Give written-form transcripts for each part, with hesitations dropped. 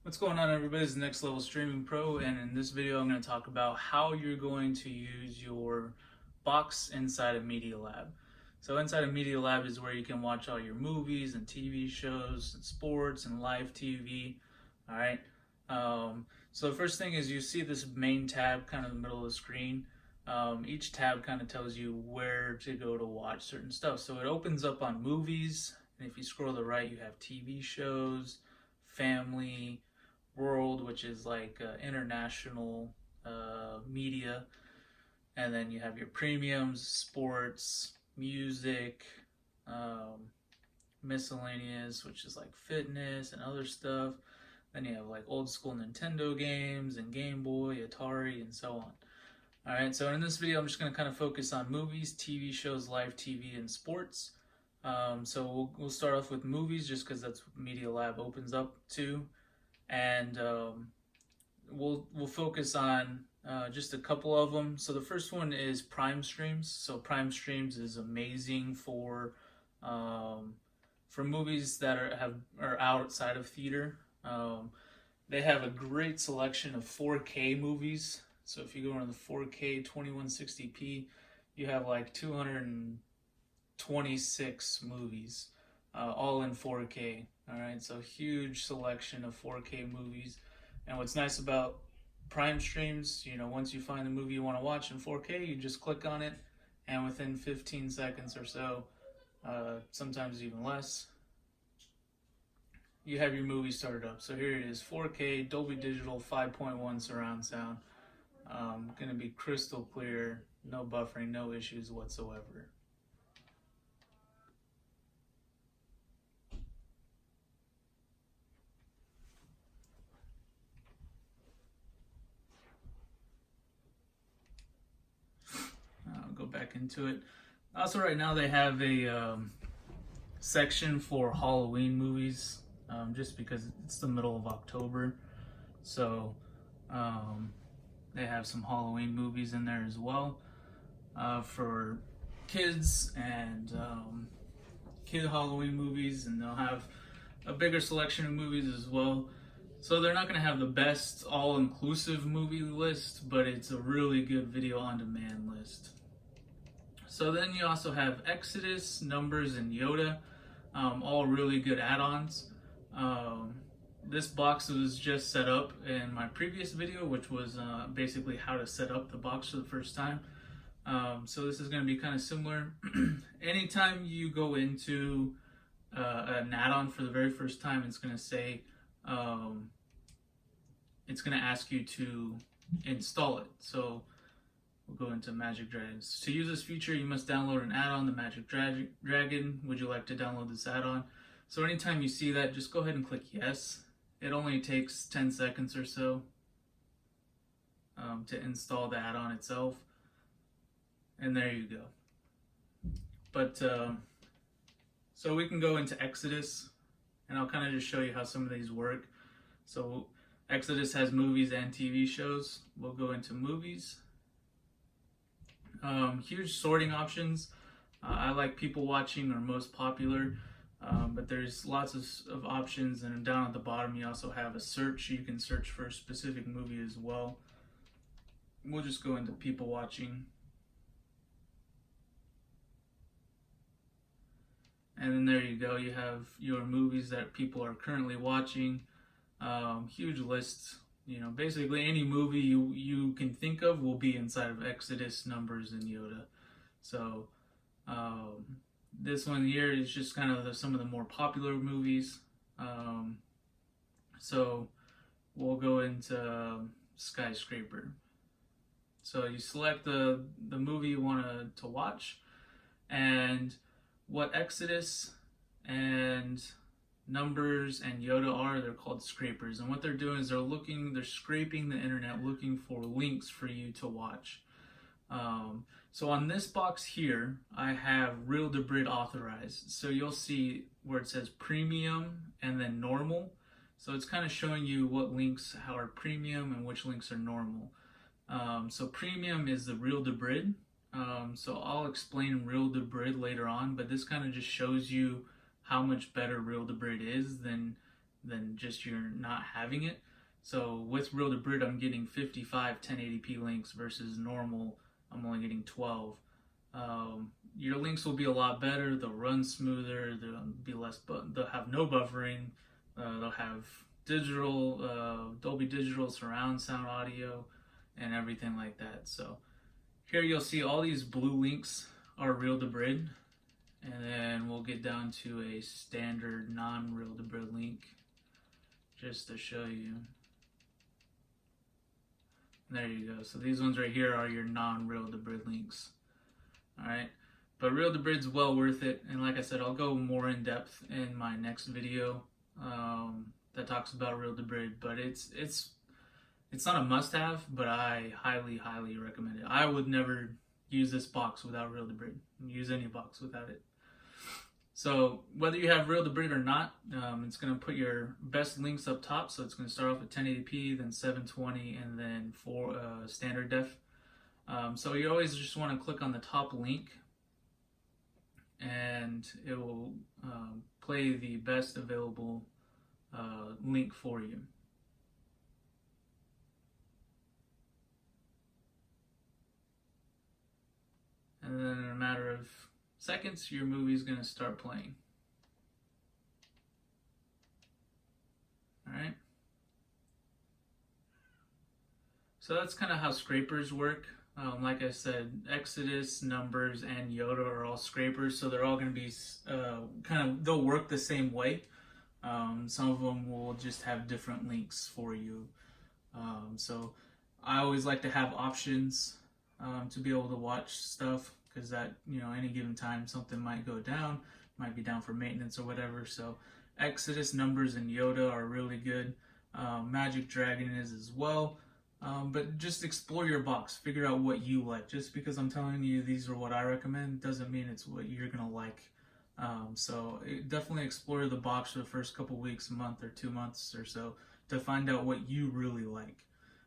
What's going on, everybody? It's Next Level Streaming Pro, and in this video I'm going to talk about how you're going to use your box inside of Media Lab. So inside of Media Lab is where you can watch all your movies and TV shows and sports and live TV. All right. So the first thing is you see this main tab kind of in the middle of the screen. Each tab kind of tells you where to go to watch certain stuff. So it opens up on movies, and if you scroll to the right, you have TV shows, family, world, which is like international media, and then you have your premiums, sports, music, um, miscellaneous, which is like fitness and other stuff. Then you have like old school Nintendo games and Game Boy, Atari, and so on. Alright, so in this video I'm just going to kind of focus on movies, TV shows, live TV, and sports. So we'll start off with movies just because that's what Media Lab opens up to, and we'll focus on just a couple of them. So the first one is Prime Streams. So Prime Streams is amazing for movies that are outside of theater. They have a great selection of 4K movies. So if you go on the 4K 2160p, you have like 226 movies, all in 4K. All right, so huge selection of 4K movies. And what's nice about Prime Streams, once you find the movie you want to watch in 4K, you just click on it, and within 15 seconds or so, sometimes even less, you have your movie started up. So here it is, 4K, Dolby Digital, 5.1 surround sound. Going to be crystal clear, no buffering, no issues whatsoever. I'll go back into it. Also, right now they have a section for Halloween movies, just because it's the middle of October. So they have some Halloween movies in there as well, for kids and kid Halloween movies, and they'll have a bigger selection of movies as well. So they're not going to have the best all-inclusive movie list, but it's a really good video on demand list. So then you also have Exodus, Numbers, and Yoda, all really good add-ons. This box was just set up in my previous video, which was basically how to set up the box for the first time. So this is going to be kind of similar. Anytime you go into an add-on for the very first time, it's going to say, it's going to ask you to install it. So we'll go into Magic Dragons. To use this feature, you must download an add-on, the Magic Dragon. Would you like to download this add-on? So anytime you see that, just go ahead and click yes. It only takes 10 seconds or so to install the add-on itself. And there you go. But so we can go into Exodus, and I'll kind of just show you how some of these work. So Exodus has movies and TV shows. We'll go into movies. Huge sorting options. I like people watching or most popular, but there's lots of options, and down at the bottom you also have a search. You can search for a specific movie as well. We'll just go into people watching. And then there you go, you have your movies that people are currently watching. Huge lists. Basically any movie you can think of will be inside of Exodus, Numbers, and Yoda. So this one here is just kind of some of the more popular movies. So we'll go into Skyscraper. So you select the movie you want to watch, and what Exodus and Numbers and Yoda are, they're called scrapers. And what they're doing is they're scraping the internet looking for links for you to watch. So on this box here, I have Real Debrid authorized. So you'll see where it says premium and then normal. So it's kind of showing you what links are premium and which links are normal. So premium is the Real Debrid. So I'll explain Real Debrid later on, but this kind of just shows you how much better Real Debrid is than than just you're not having it. So with Real to Brid, I'm getting 55 1080p links versus normal, I'm only getting 12. Your links will be a lot better. They'll run smoother. There'll be less, they'll have no buffering. They'll have digital, Dolby Digital surround sound audio, and everything like that. So here you'll see all these blue links are Real to Brid, and then we'll get down to a standard non-Real to Brid link just to show you. There you go. So these ones right here are your non-Real to Brid links. Alright, but Real to Brid's well worth it, and like I said, I'll go more in depth in my next video that talks about Real to Brid, but it's not a must-have, but I highly recommend it. I would never use this box without Real to Brid. Use any box without it. So whether you have Real to Brid or not, it's going to put your best links up top. So it's going to start off at 1080p, then 720, and then for standard def. So you always just want to click on the top link, and it will play the best available link for you. And then in a matter of seconds, your movie is going to start playing. Alright. So that's kind of how scrapers work. Like I said, Exodus, Numbers, and Yoda are all scrapers, so they're all going to be they'll work the same way. Some of them will just have different links for you. So I always like to have options to be able to watch stuff, because that, any given time something might go down, might be down for maintenance or whatever. So Exodus, Numbers, and Yoda are really good. Magic Dragon is as well. But just explore your box, figure out what you like. Just because I'm telling you these are what I recommend doesn't mean it's what you're gonna like. So definitely explore the box for the first couple weeks, a month or 2 months or so, to find out what you really like.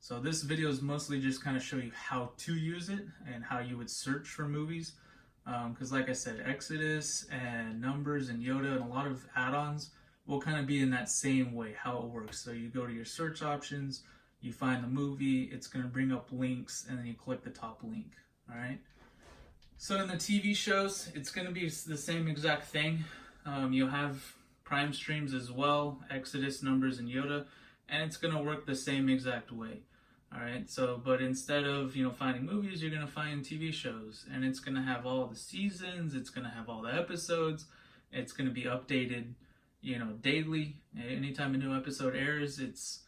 So this video is mostly just kind of show you how to use it and how you would search for movies. Because like I said, Exodus and Numbers and Yoda and a lot of add-ons will kind of be in that same way, how it works. So you go to your search options, you find the movie, it's going to bring up links, and then you click the top link. Alright? So in the TV shows, it's going to be the same exact thing. You'll have Prime streams as well, Exodus, Numbers, and Yoda, and it's going to work the same exact way. Alright, so, but instead of, finding movies, you're going to find TV shows, and it's going to have all the seasons, it's going to have all the episodes, it's going to be updated, daily. Anytime a new episode airs, it's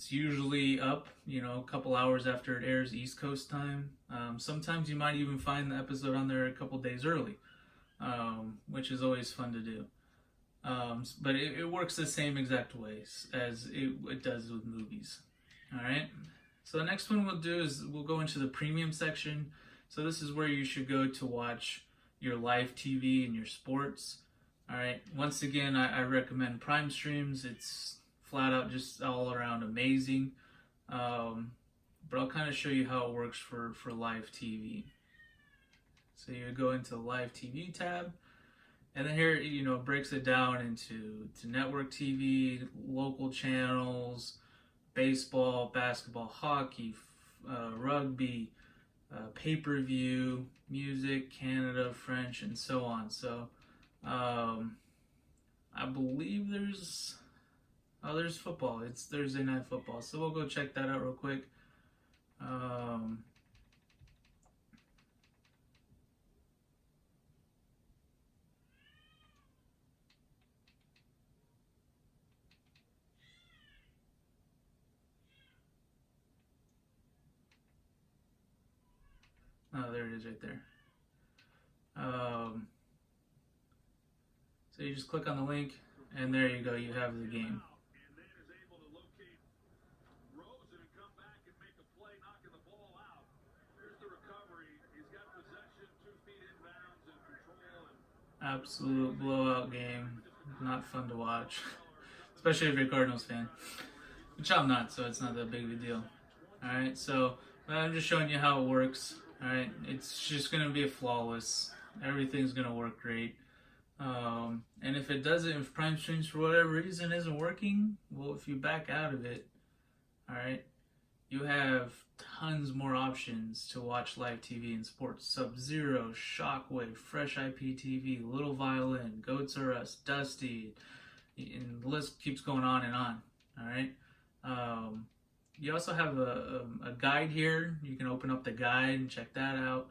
usually up, a couple hours after it airs East Coast time. Sometimes you might even find the episode on there a couple days early, which is always fun to do. But it works the same exact ways as it does with movies. Alright, so the next one we'll do is we'll go into the premium section. So this is where you should go to watch your live TV and your sports. Alright, once again, I recommend Prime streams. It's flat out just all around amazing. But I'll kind of show you how it works for live TV. So you go into the live TV tab, and then here, it breaks it down into network TV, local channels, baseball, basketball, hockey, rugby, pay-per-view, music, Canada, French, and so on. So I believe there's football. It's Thursday Night Football. So we'll go check that out real quick. Oh, there it is right there. So you just click on the link, and there you go. You have the game. Absolute blowout game. Not fun to watch, especially if you're a Cardinals fan, which I'm not, so it's not that big of a deal. Alright, so I'm just showing you how it works. Alright, it's just going to be flawless. Everything's going to work great. And if it doesn't, if Prime Streams for whatever reason isn't working, well, if you back out of it, all right, you have tons more options to watch live TV and sports. Sub-Zero, Shockwave, Fresh IPTV, Little Violin, Goats R Us, Dusty, and the list keeps going on and on. All right. You also have a guide here. You can open up the guide and check that out.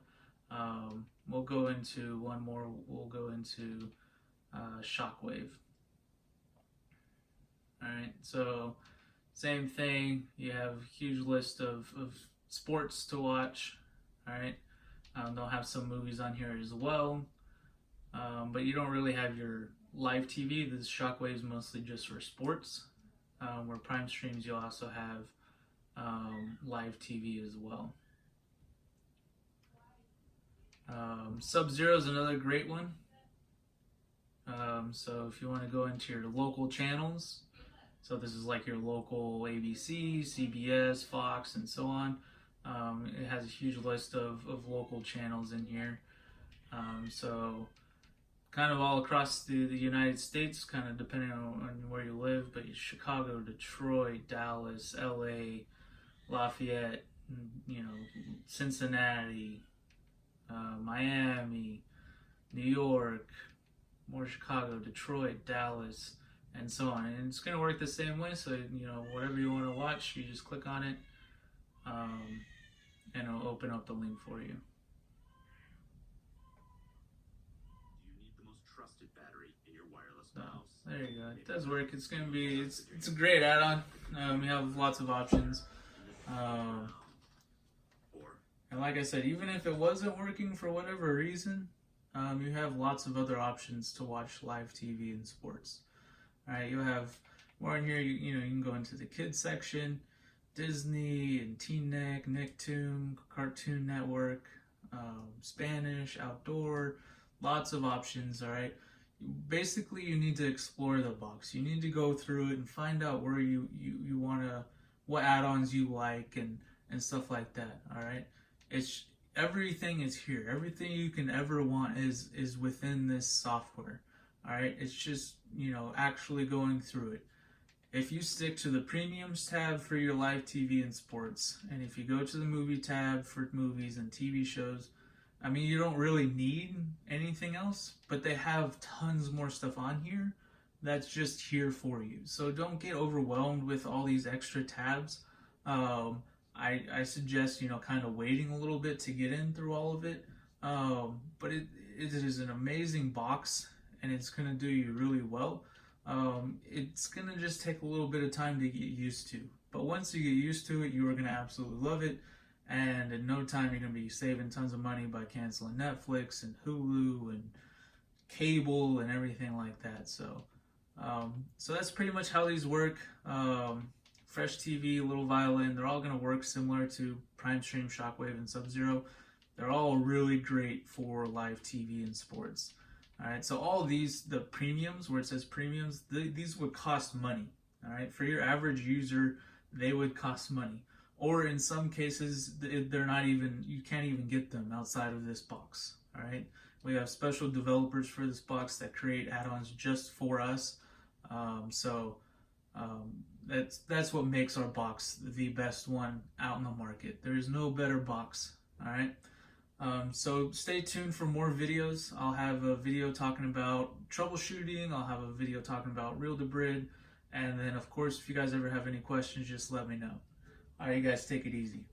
We'll go into one more. We'll go into Shockwave. All right. So same thing. You have a huge list of sports to watch. All right. They'll have some movies on here as well. But you don't really have your live TV. This Shockwave is mostly just for sports. Where Prime Streams, you'll also have live TV as well. Sub-Zero is another great one. So if you want to go into your local channels, so this is like your local ABC, CBS, Fox, and so on. It has a huge list of local channels in here. So kind of all across the United States, kind of depending on where you live, but Chicago, Detroit, Dallas, LA, Lafayette, Cincinnati, Miami, New York, more Chicago, Detroit, Dallas, and so on. And it's going to work the same way, so whatever you want to watch, you just click on it, and it'll open up the link for you. There you go. It does work. It's gonna be. It's a great add-on. We have lots of options. And like I said, even if it wasn't working for whatever reason, you have lots of other options to watch live TV and sports. All right, you'll have more in here. You can go into the kids section, Disney and TeenNick, Nicktoon, Cartoon Network, Spanish, outdoor, lots of options. All right. Basically, you need to explore the box. You need to go through it and find out where you want to, what add-ons you like and stuff like that. All right, it's everything is here. Everything you can ever want is within this software. All right, it's just actually going through it. If you stick to the premiums tab for your live TV and sports, and if you go to the movie tab for movies and TV shows, I mean, you don't really need anything else, but they have tons more stuff on here that's just here for you. So don't get overwhelmed with all these extra tabs. I suggest, kind of waiting a little bit to get in through all of it. But it is an amazing box, and it's going to do you really well. It's going to just take a little bit of time to get used to. But once you get used to it, you are going to absolutely love it. And in no time, you're going to be saving tons of money by canceling Netflix and Hulu and cable and everything like that. So that's pretty much how these work. Fresh TV, Little Violin, they're all going to work similar to Prime Stream, Shockwave, and Sub-Zero. They're all really great for live TV and sports. All right, so all these, the premiums, where it says premiums, these would cost money. All right, for your average user, they would cost money. Or in some cases, they're not even, you can't even get them outside of this box. All right, we have special developers for this box that create add-ons just for us. That's what makes our box the best one out in the market. There is no better box. All right. So stay tuned for more videos. I'll have a video talking about troubleshooting. I'll have a video talking about Real-to-Brid. And then, of course, if you guys ever have any questions, just let me know. All right, you guys take it easy.